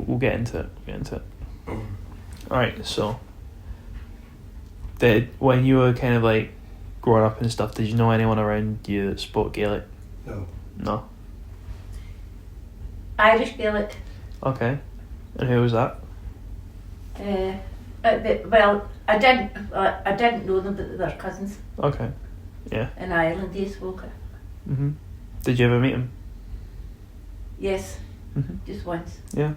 we'll get into it. Alright, so when you were kind of like growing up and stuff, did you know anyone around you that spoke Gaelic? No? Irish Gaelic. Okay. And who was that? Well, I didn't know them, but they were cousins. Okay. Yeah. In Ireland, they spoke it. Mhm. Did you ever meet them? Yes. Mhm. Just once. Yeah.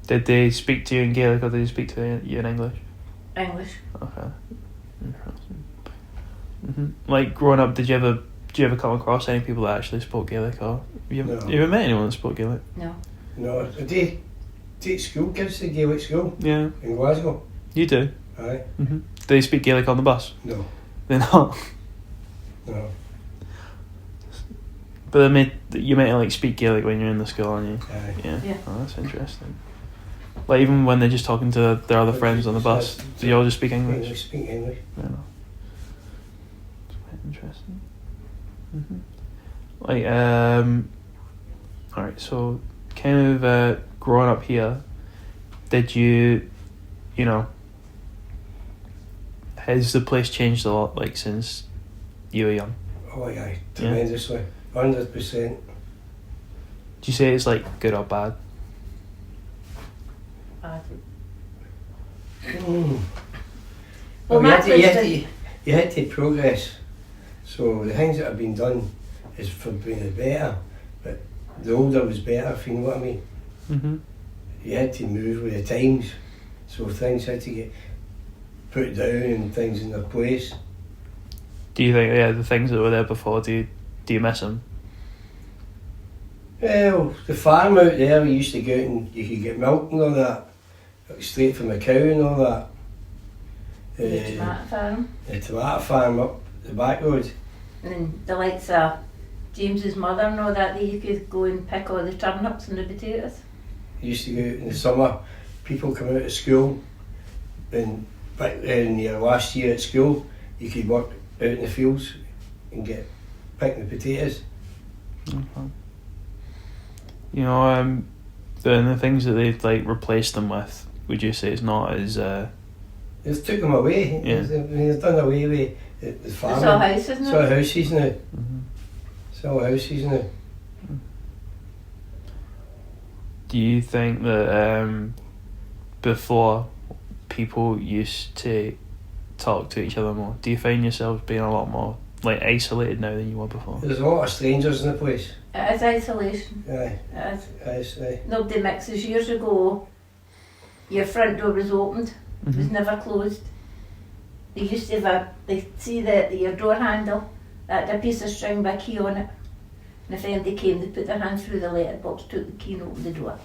Did they speak to you in Gaelic or did they speak to you in English? English. Okay. Interesting. Mhm. Like growing up, did you ever come across any people that actually spoke Gaelic, or you ever met anyone that spoke Gaelic? No. No, I take school kids to Gaelic school. Yeah. In Glasgow. You do? Aye. Mhm. Do they speak Gaelic on the bus? No. They're not. No. But you meant to like speak Gaelic when you're in the school, aren't you? Aye. Yeah. Oh, that's interesting. Like even when they're just talking to their other friends on the bus, do you all just speak English? English, speak English. Yeah. It's quite interesting. Like alright, so kind of growing up here, did you know, has the place changed a lot like since you were young? Oh aye, tremendously, 100%. Do you say it's like good or bad? Well, you had to progress. So the things that have been done is for being better, but the older was better, if you know what I mean. Mm-hmm. You had to move with the times, so things had to get put down and things in their place. Do you think, the things that were there before, do you miss them? Well, the farm out there, we used to go out and you could get milk and all that, straight from the cow and all that. The tomato farm. The tomato farm up the back road. And the likes of James's mother and all that, you could go and pick all the turnips and the potatoes. You used to go out in the summer, people come out of school, and back in your last year at school, you could work out in the fields and pick the potatoes. Okay. You know, the things that they've like replaced them with, would you say it's not as They've took them away. Yeah. They've done away with the farming. It's all houses now. It's all houses now. Mm-hmm. It's all houses now. Do you think that before people used to talk to each other more? Do you find yourself being a lot more like isolated now than you were before? There's a lot of strangers in the place. It is isolation. Aye. It is. Aye. Nobody mixes. Years ago, your front door was opened. It was never closed. They used to have your door handle, that had a piece of string with a key on it. And if anybody came, they put their hand through the letterbox, took the key and opened the door.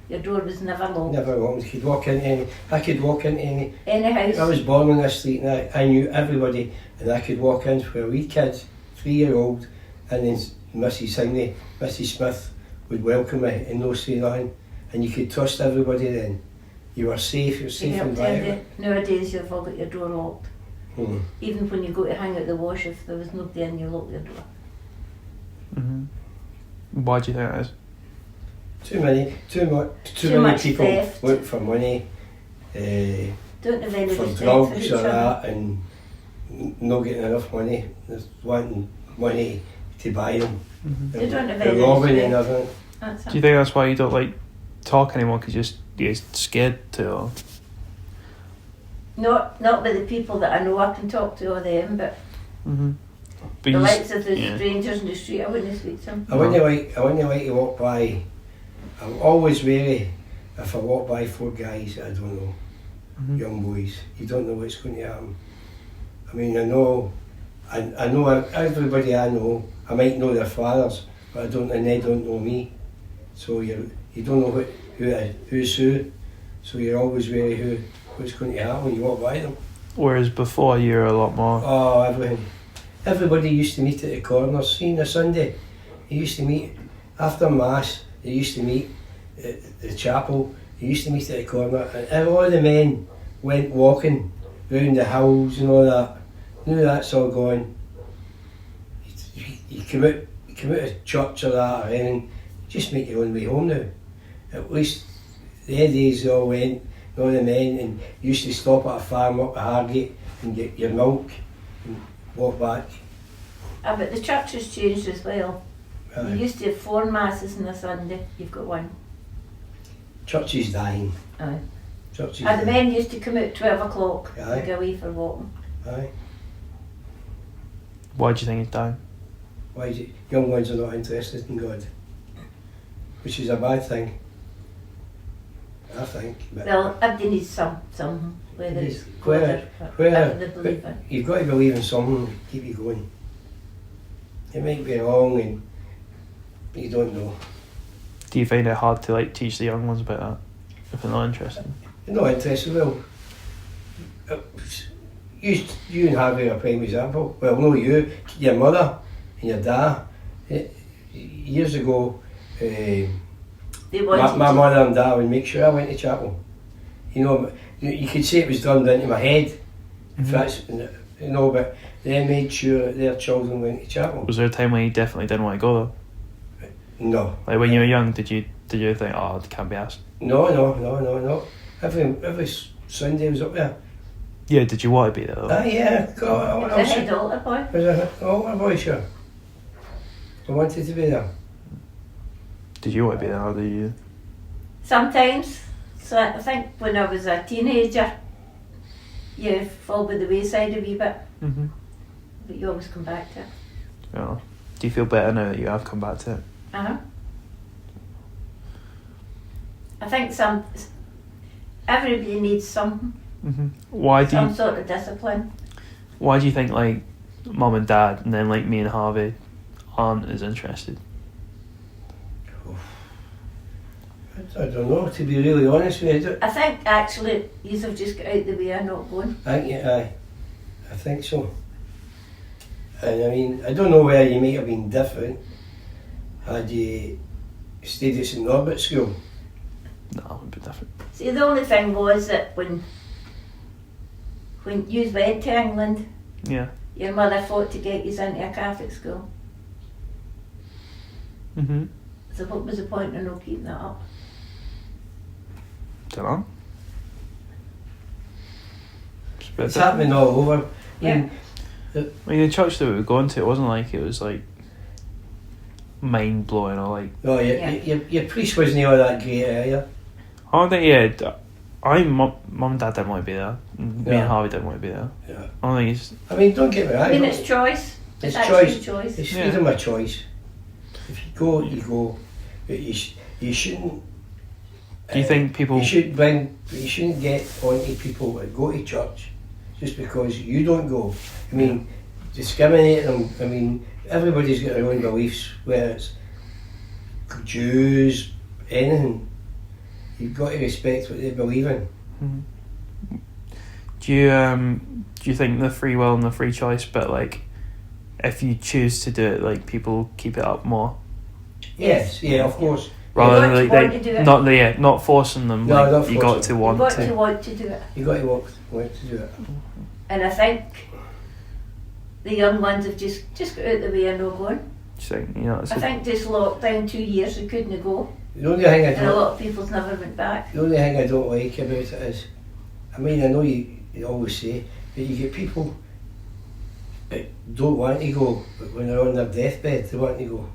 Your door was never locked. Never locked. You could walk into any. I could walk into any. Any house. I was born on this street and I knew everybody, and I could walk in for a wee kid, 3-year-old, and then Mrs. Hingley, Mrs. Smith would welcome me and no say nothing, and you could trust everybody then. You were safe, you're safe and violent. Nowadays you've all got your door locked. Hmm. Even when you go to hang out the wash, if there was nobody in, you lock your door. Why do you think that is? Too many much people theft. look for money, Don't have any for respect for drugs each or other. that, and not getting enough money. There's wanting money to buy them. They don't have They're any robbing and respect. everything. That's Do you think that's why you don't like talk anymore, because you're scared to? Or? Not with the people that I know I can talk to or them, but But the likes of the strangers in the street, I wouldn't speak to them. I wouldn't like to walk by. I'm always wary if I walk by 4 guys that I don't know, young boys. You don't know what's going to happen. I mean, I know everybody I know. I might know their fathers, but and they don't know me. So you don't know who's who. So you're always wary what's going to happen when you walk by them. Whereas before you're a lot more. Oh, everything. Everybody used to meet at the corners. See, on a Sunday, you used to meet after Mass. They used to meet at the chapel. They used to meet at the corner, and all the men went walking round the hills and all that. Now that's all gone. You come out of church or that, or anything. Just make your own way home now. At least the Eddies all went, all the men, and used to stop at a farm up at Hargate and get your milk and walk back. But the church has changed as well. You Aye. used to have 4 masses on a Sunday, you've got 1. Church is dying. Aye. Church is And the dying. men used to come out 12 o'clock Aye. and go away for walking. Aye. Why do you think it's down? Why is it young ones are not interested in God? Which is a bad thing, I think. But Well, everybody needs something, whether it's Where- God or where- whatever they believe in. you've got to believe in something to keep you going. It might be wrong and you don't know. Do you find it hard to like teach the young ones about that if they're not interested? You're not interested, well, you and Harvey are a prime example. Well, no, your mother and your dad. Years ago, They wanted my to- mother and dad would make sure I went to chapel. You know, you could say it was drummed into my head, if that's, you know, but they made sure that their children went to chapel. Was there a time when you definitely didn't want to go though? No. Like when you were young, did you think, oh, I can't be asked? No. Every Sunday I was up there. Yeah, did you want to be there though? Yeah, God, It was a head altar boy. was a altar boy, sure. I wanted to be there. Did you want to be there or did you? Sometimes. So I think when I was a teenager, you fall by the wayside a wee bit, Mm-hmm. but you always come back to it. Yeah. Do you feel better now that you have come back to it? Uh-huh. I think everybody needs something, Mm-hmm. Why do some you? sort of discipline. Why do you think like mum and dad and then like me and Harvey aren't as interested? I don't know, to be really honest with you. I think actually you have just got out the way of not going. I think so. And I mean, I don't know where you might have been different had you stayed at St Norbert School. No, it would be different. See, the only thing was that when you went to England, Yeah. your mother fought to get you into a Catholic school. Mm-hmm. So what was the point of not keeping that up? Don't know. It's a bit It's different. happening all over. Yeah. I mean, the church that we were going to, it wasn't like it was like mind blowing or like. No, your priest wasn't all that great either. I don't think, yeah. Mum and dad didn't want to be there. Me Yeah. and Harvey didn't want to be there. Yeah. I don't think it's. I mean, don't get me wrong. I mean, it's choice. It's actually choice. choice. It's Yeah. freedom of choice. If you go, you go. But you shouldn't. Do you think people? You shouldn't get onto people that go to church just because you don't go. I mean, discriminate them. I mean, everybody's got their own beliefs, whether it's Jews, anything. You've got to respect what they believe in. Mhm. Do you think the free will and the free choice, but like, if you choose to do it, like people keep it up more Yes, yeah, of course. rather got to than want to do it. not forcing them. No, like, not you got forcing to them. want You've got to. to want to do it. You got to want to do it. And I think the young ones have just got out the way and not going. Just think, you know, it's I think just lockdown 2 years they couldn't go, The only thing I and a don't, lot of people's never went back. the only thing I don't like about it is, I mean, I know you always say, but you get people that don't want to go, but when they're on their deathbed, they want to go.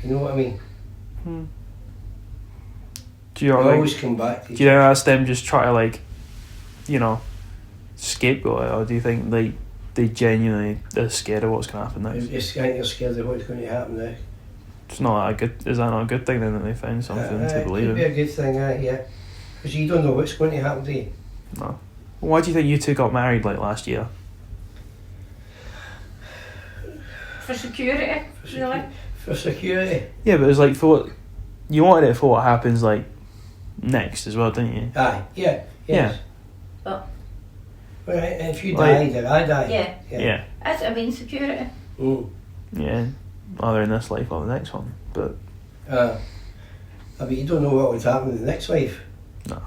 You know what I mean? Hmm. Do you They know, like, always come back to do you think that's them just try to like, you know, scapegoat it, or do you think they genuinely are scared of what's going to happen next? You're scared of what's going to happen now. It's not a good. Is that not a good thing then that they found something to believe It could be in? a good thing, yeah. Because you don't know what's going to happen to you. No. Why do you think you two got married like last year? For security, really. For security. Yeah, but it was like for what you wanted it for what happens like next as well, didn't you? Aye, yeah. Yes. Oh. Well, and if you Like- died or I died. Yeah. Yeah. That's what I mean, security. Yeah. Either in this life or the next one, but But you don't know what would happen in the next life. no.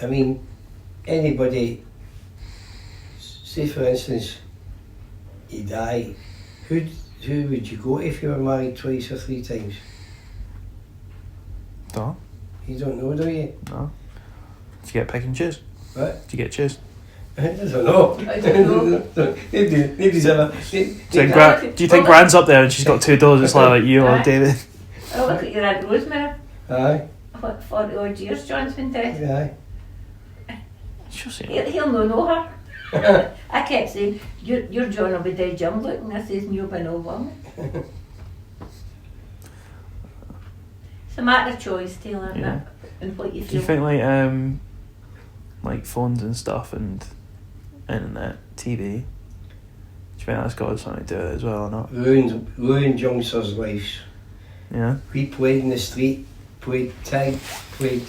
I mean, anybody, say for instance, you die, who would you go to if you were married twice or 3 times? Don't. You don't know, do you? No. Do you get pick and choose? What? Do you get choose? I don't know. I don't know. Nobody's ever... Do you think Gran's up there and she's got two doors? It's like you or Aye. David. Oh, look at your Aunt Rosemary. Aye, What, 40 odd years John's been dead. aye. She'll see. He'll no know her. I kept saying, your John will be dead young looking. I says, you'll be no one. It's a matter of choice, Taylor, isn't Yeah. it? And what you Do feel. you think like phones and stuff and internet, TV, do you think that's got something to do with it as well or not? Ruined youngsters' lives. Yeah. We played in the street, played tag, played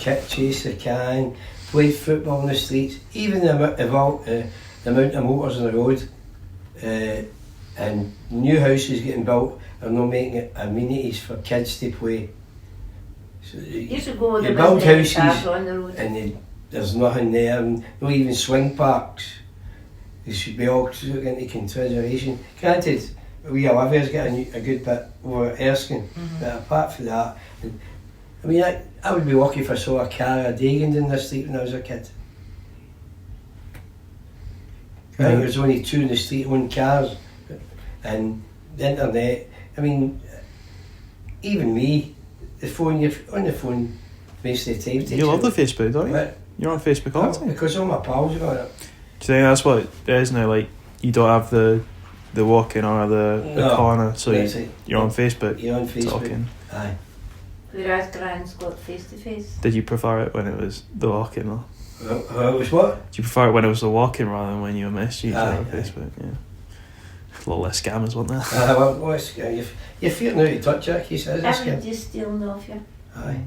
chase the can, played football in the streets. Even the amount of motors on the road, and new houses getting built are not making it amenities for kids to play. So Years ago, you there build wasn't any houses cars on the road. and there's nothing there, and not even swing parks. They should be all took into consideration. Granted, we Olivia's got a good bit over at Erskine, but apart from that, I mean, I would be lucky if I saw a car a day going down the street when I was a kid. I think there was only two in the street, owned cars, and the internet. I mean, even me, the phone, you're on the phone most of the time. You love the Facebook, don't you? What? You're on Facebook all the time. Because all my pals are on it. Do you think that's what it is now? Like, you don't have the walk-in or the No, corner, so that's it. you're on Facebook You're on Facebook. talking. Aye. Whereas Gran's got face to face. Did you prefer it when it was the walk-in, or It was what? do you prefer it when it was the walk-in rather than when you were messaging each other on Aye. Facebook? Yeah. A lot less scammers, wasn't there? Well, you're fearing out of touch, Jack, he says. This Everyone kid. just stealing off you. Aye.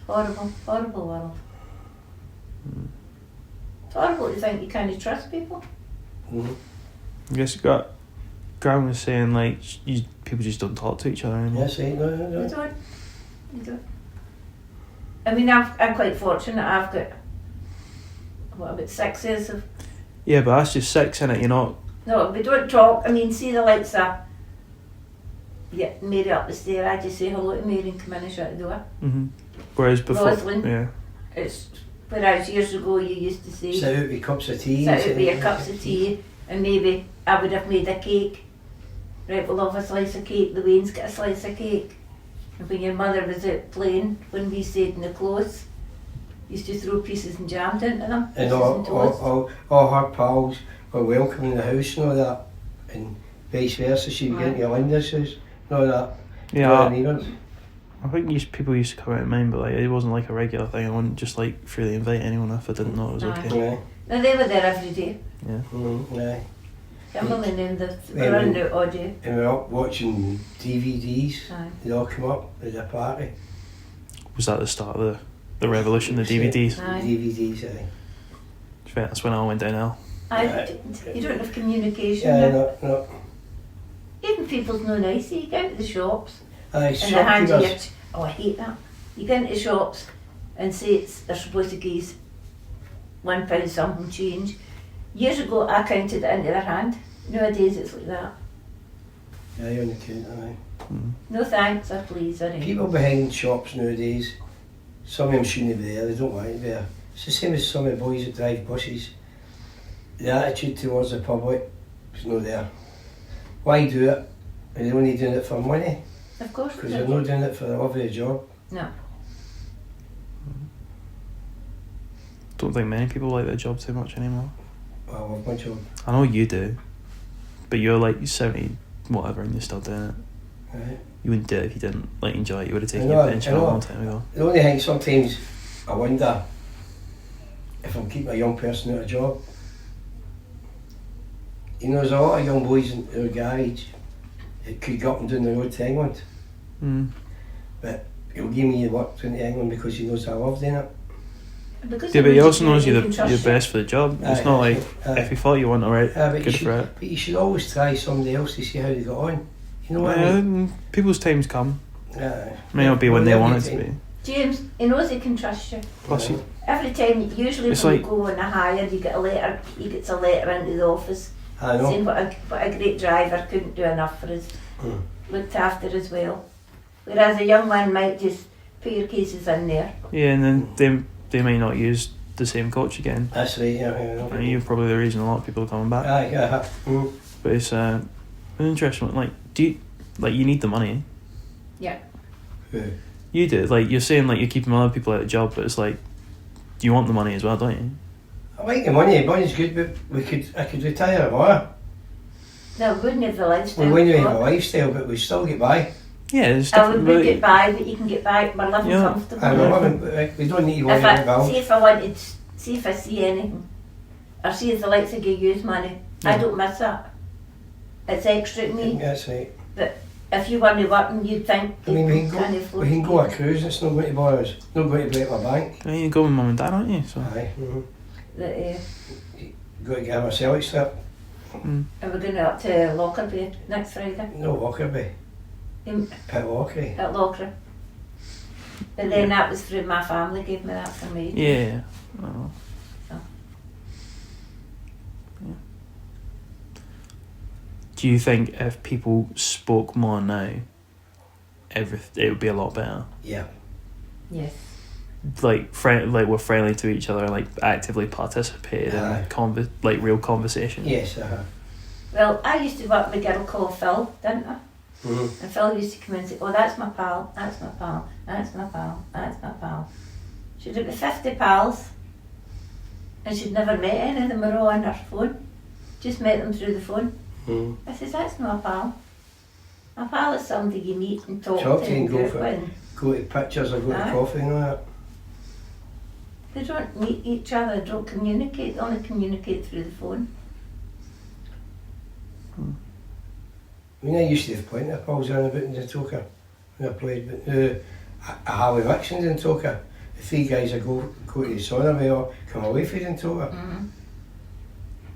Horrible, horrible world. It's horrible to think you can't trust people. Mm-hmm. I guess Gran was saying like people just don't talk to each other anymore. Yes, right, no. You don't. You don't. I mean, I'm quite fortunate. I've got, what, about 6 years of... Yeah, but that's just 6, innit? You're not. No, we don't talk. I mean, see the lights are... Yeah, Mary up the stair. I just say hello to Mary and come in and shut the door. Whereas before, Rosalind. yeah, It's... Whereas years ago you used to say... Sit out with cups of tea. Sit out with your cups of tea, and maybe I would have made a cake. Right, we'll have a slice of cake. The Wayne's got a slice of cake. And when your mother was out playing, when we stayed in the close, used to throw pieces and jam into them. And pieces and toast. all her pals were welcome in the house and all that. And vice versa, she'd be getting your Linda's house and all that. yeah. I think people used to come out of mine, but like it wasn't like a regular thing. I wouldn't just like freely invite anyone if I didn't know it was Aye. okay. Yeah. Now they were there every day. Yeah. Aye. Kimberly and them, they Yeah, were in when- there all day. And we were up watching DVDs. Aye. They all come up at the party. Was that the start of the revolution? The DVDs. Aye. DVDs, aye. I think that's when I went downhill. You don't have communication Yeah, now. no. Even people's no nice. You go into the shops Aye, and they hand you your... shopkeepers. Oh, I hate that. You go into shops and say they're supposed to give £1 something change. Years ago I counted it into their hand. Nowadays it's like that. Aye, on the counter, aye. No thanks or please or anything. People behind shops nowadays, some of them shouldn't be there, they don't want to be there. It's the same as some of the boys that drive buses. The attitude towards the public is not there. Why do it? Are they only doing it for money? Of course. Because they're not doing it for the love of the job. No. Don't think many people like their job too much anymore. Well, I love my job. I know you do, but you're like 70 whatever and you're still doing it. Right. You wouldn't do it if you didn't like enjoy it. You would have taken I know, your pension I a know. long time ago. The only thing sometimes I wonder if I'm keeping a young person out of a job. You know, there's a lot of young boys in our garage that could go up and down the road to England. But he'll give me the work to England because he knows I love doing it. Because Yeah, but he also you knows you're can the trust best for the job. It's Aye, not like aye. if he thought you weren't alright, But good for it. But you should always try somebody else to see how they got on. You know what I mean? People's times come. Aye. May not be when they want it to be. James, he knows he can trust you. Plus, you, Every time, usually It's when like- you go on a hire, you get a letter. He gets a letter into the office I know. saying what a great driver, couldn't do enough for us, Mm. looked after as well. Whereas a young man might just put your cases in there. Yeah, and then they may not use the same coach again. That's right, yeah. And you're probably the reason a lot of people are coming back. Aye, yeah. But it's an interesting one. Like, you need the money? Yeah. You do. Like, you're saying like you're keeping other people out of job, but it's like you want the money as well, don't you? I like the money's good, but I could retire tomorrow. No, we wouldn't have the lifestyle. We wouldn't have a lifestyle, but we still get by. Yeah, it's I different. would get by, but you can get by. We're living comfortable. I know, we don't need to worry about bills. See if I see anything, or see if the likes of you use money, I don't miss that. It's extra to me. That's right. But if you weren't working, you'd think. I mean, we can go on a cruise. It's not going to bother us. Not going to break my bank. Yeah, you go with mum and dad, aren't you? So. Aye. That, Got to get him a Celtic strip. and we're going up to Lockerbie next Friday. No, Lockerbie. Pit Lockerbie. At Lockra. But then that was through my family, gave me that for me. Yeah. Oh. So. Yeah. Do you think if people spoke more now, it would be a lot better? Yeah. Yes. Like we're friendly to each other, like actively participated in real conversation. Yes. Well, I used to work with a girl called Phil, didn't I? Mm-hmm. And Phil used to come in and say, "Oh, that's my pal, that's my pal, that's my pal, that's my pal." She'd have 50 pals, and she'd never met any of them. Were all on her phone. Just met them through the phone. Mm-hmm. I says, "That's not a pal. A pal is somebody you meet and talk Talk to to and go group for with. Go to pictures or go to coffee and all that. They don't meet each other, don't communicate. They only communicate through the phone." I mean, I used to have plenty of pals around about in Toka when I played, but I have elections in Toka. The 3 guys I go to the sauna with all come away from Toka. Mm-hmm.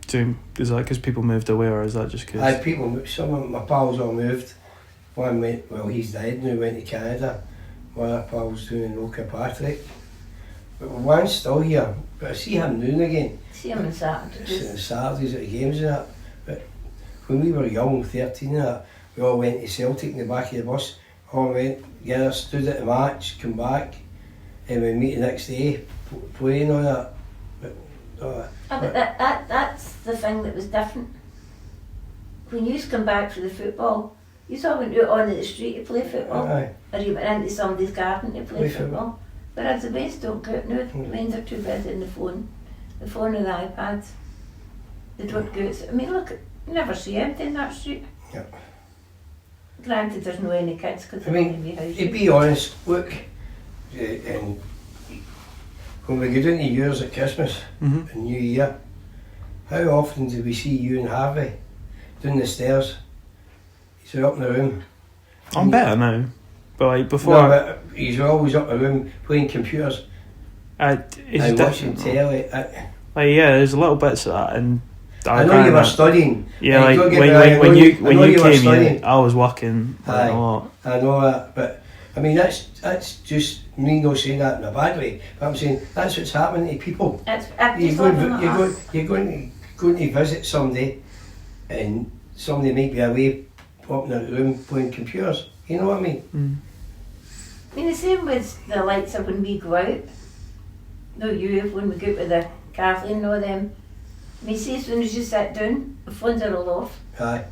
So is that because people moved away, or is that just because? Some of my pals all moved. One went, well, he's died now, went to Canada. One of my pals doing Oka Patrick. But one's still here, but I see him now and again. See him on Saturdays. Saturdays at the games and that. But when we were young, 13 and that, we all went to Celtic in the back of the bus. All went together, stood at the match, come back, and we meet the next day, play and all that. But that's the thing that was different. When you come back for the football, you all went out on the street to play football, or you went into somebody's garden to play football. Whereas the Waynes don't go out now. The Waynes are too busy on the phone and the iPads. They don't go out. I mean, look, you never see empty in that street. Yep. Granted, there's no any kids because they're in the house. To be honest, look, and when we go down to yours at Christmas and New Year, how often do we see you and Harvey down the stairs? He's up in the room. I'm better now, but like before. No, but he's always up in the room playing computers and watching telly. There's little bits of that, and I know you were studying. Yeah, like when you came in, I was working a lot. I know that, but I mean that's just me not saying that in a bad way. But I'm saying that's what's happening to people. You're going to visit somebody, and somebody might be away popping in the room playing computers. You know what I mean? I mean, the same with the lights of when we go out. No, when we go out with the Kathleen and all them. I mean, see, as soon as you sit down, the phones are all off. Aye.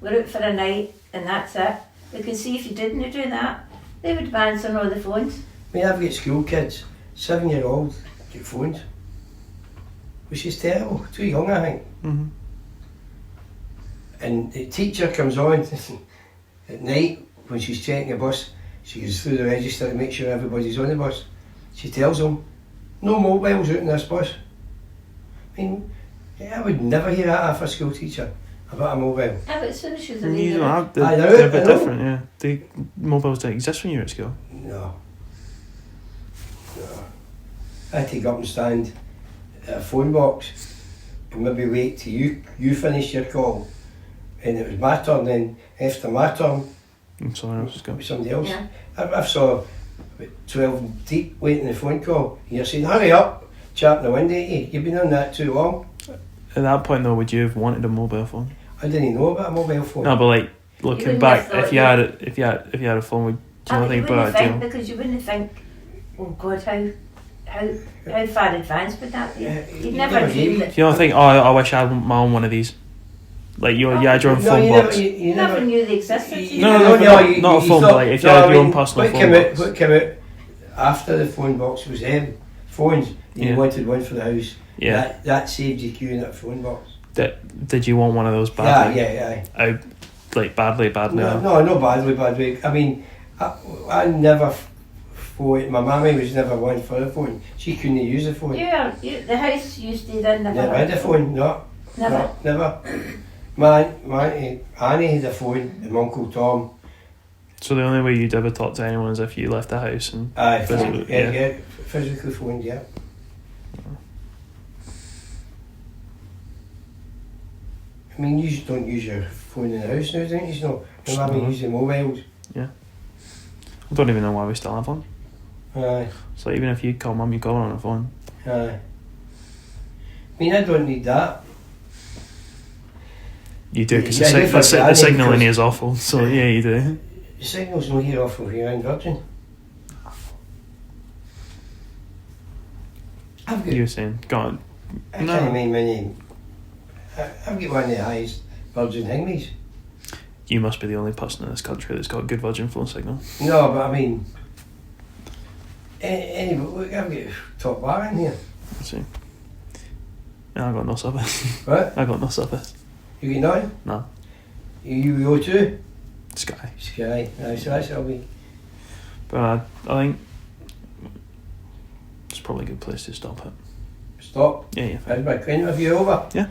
We're out for a night and that's it. We can see if you didn't do that, they would be answering all the phones. I mean, I've got school kids, 7-year-olds, get phones. Which is terrible, too young I think. Mm-hmm. And the teacher comes on at night when she's checking the bus, she goes through the register to make sure everybody's on the bus. She tells them, no mobiles out in this bus. I mean, I would never hear that off a school teacher about a mobile. Yeah, but as soon as she's away, you don't have, they're a bit different, yeah. The mobiles don't exist when you're at school. No. I had to go up and stand at a phone box and maybe wait till you finish your call. And it was my turn, then after my turn, Someone else is going. somebody else. Yeah. I've saw 12 deep waiting the phone call, and you're saying, hurry up, chapping the window at you. You've been on that too long. At that point though, would you have wanted a mobile phone? I didn't know about a mobile phone. No, but like looking back, if you had a phone, Do you not think wouldn't about think, it? because you wouldn't think, oh God, how far advanced would that be? You'd never dream that. Do you not think, oh, I wish I had my own one of these? Like you had your own phone box. You never knew they existed. No, not a phone, but like if you had your own personal phone box. What came out after the phone box was phones. You Yeah. wanted one for the house. Yeah. That saved you queuing that phone box. Did you want one of those badly? Yeah. Like badly. No, badly. I mean, I never phone. My mammy was never one for a phone. She couldn't use a phone. The house you stayed in Never had a phone. No. Never. My Annie had a phone, and my Uncle Tom. So the only way you'd ever talk to anyone is if you left the house and Physical phone, yeah. I mean, you don't use your phone in the house now, don't you? My mammy used the mobiles. Yeah. I don't even know why we still have one. So even if you call mum, you call her on the phone. I mean, I don't need that. You do, because Yeah, the signal in here is awful. So yeah, you do. The signal's not here off of here in Virgin. You were saying, go on. I can't mind my name. I've got one of the highest Virgin thingies. You must be the only person in this country that's got a good Virgin phone signal. No, but I mean, anyway, look, I've got top bar in here. Let's see. Yeah, I got no service. What? I got no service. You got none? No. You O2? Sky. Sky. So that's how we. But I think it's probably a good place to stop it. Stop. Yeah. Is my interview over? Yeah.